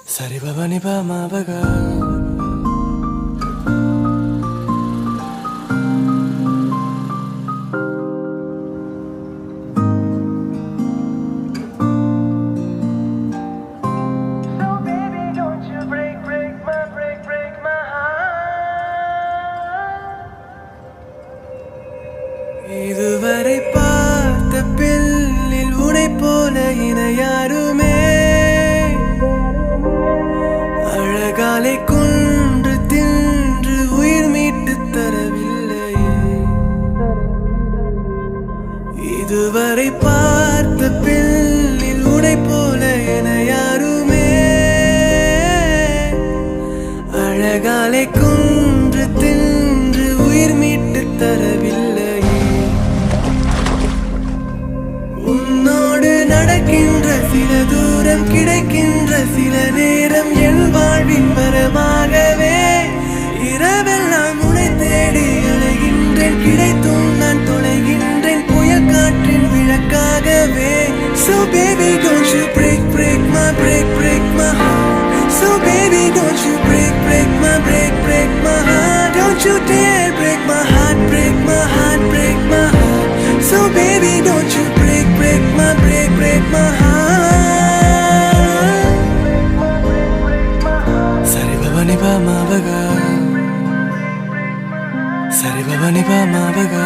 Sari baba ni ba ma baga இதுவரை பார்த்த பிள்ளில் உனை போல இணை யாருமே அழகாலை கொன்று தின்று உயிர் மீட்டு தரவில்லையே இதுவரை பார்த்த பிள்ளில் உனை போல இணை யாருமே அழகாலை கொன்று தின்று உயிர் மீட்டு தரவில்லை உன்னோடு நடக்கின்ற சில தூரம் கிடைக்கின்ற சில நேரம் என் வாழ்வின் வரமாகவே இரவெல்லாம் உன்னை தேடி அலைகின்றேன் கிடைத்தும் நான் தொலைகின்றேன் புயல் காற்றின் விளக்காகவே So baby don't you break my heart So baby don't you break my heart Don't you dare break my heart break my heart So baby don't you break my heart Sari baba ni ba ma baga Sari baba ni ba ma baga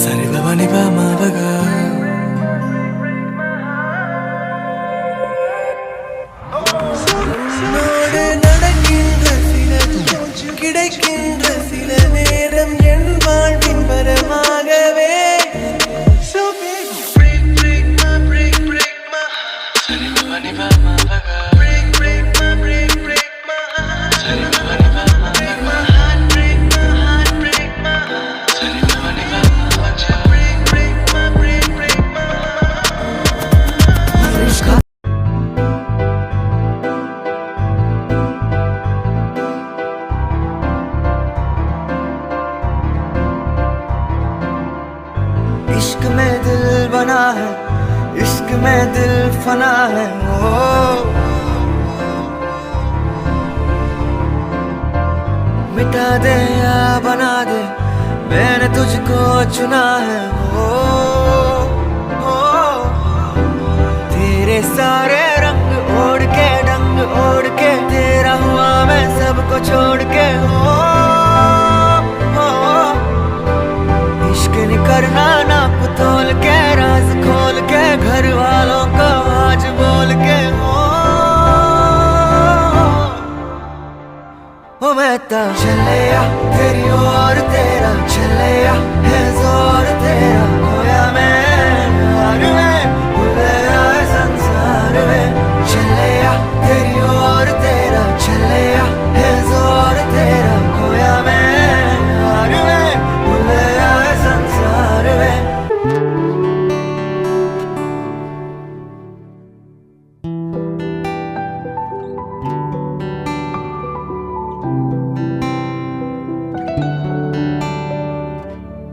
Sari baba ni ba ma baga உன்னோடு நடக்கின்ற சில கிடைக்கின்ற சில நேரம் என் வாழ்வின் வரமாகவே So baby break my heart Sari baba ni ba ma baga break my heart Sari baba ni ba ma baga break my heart Sari baba ni ba ma baga break my heart इश्क में दिल बना है इश्क में दिल फना है ओ मिटा दे या बना दे मैंने तुझको चुना है ओ तेरे सारे रंग ओढ़ के डंग ओढ़ के तेरा हुआ मैं सबको छोड़ के इश्क नहीं करना नाप तोल के राज खोल के घर वालों को आज बोल के ओ मैं तो चलिया तेरी ओर तेरा चलिया है जोर तेरा खोया मैं हार में भूले आए संसार में चलिया तेरी ओर तेरा चलिया है जोर तेरा खोया मैं हार में भूले आए संसार में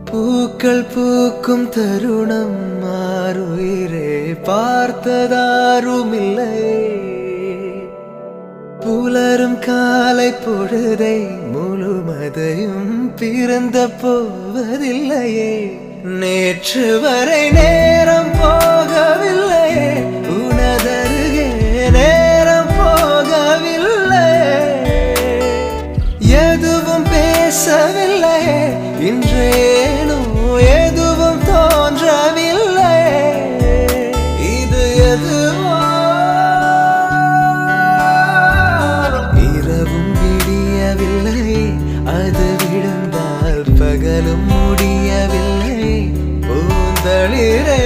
பூக்கள் பூக்கும் தருணம் மாறுயிரே பார்த்ததாருமில்லை புலரும் காலை பொழுதை முழுமதையும் பிறந்த போவதில்லையே நேற்று வரை நேரம் போகவில்லையே உனதருகே நேரம் போகவில்லை எதுவும் பேசவில்லையே இன்றேனோ எதுவும் தோன்றவில்லை இது எதுவோ இரவும் விடியவில்லை அது விழுந்தால் பகலும் முடியவில்லை பூந்தளிரே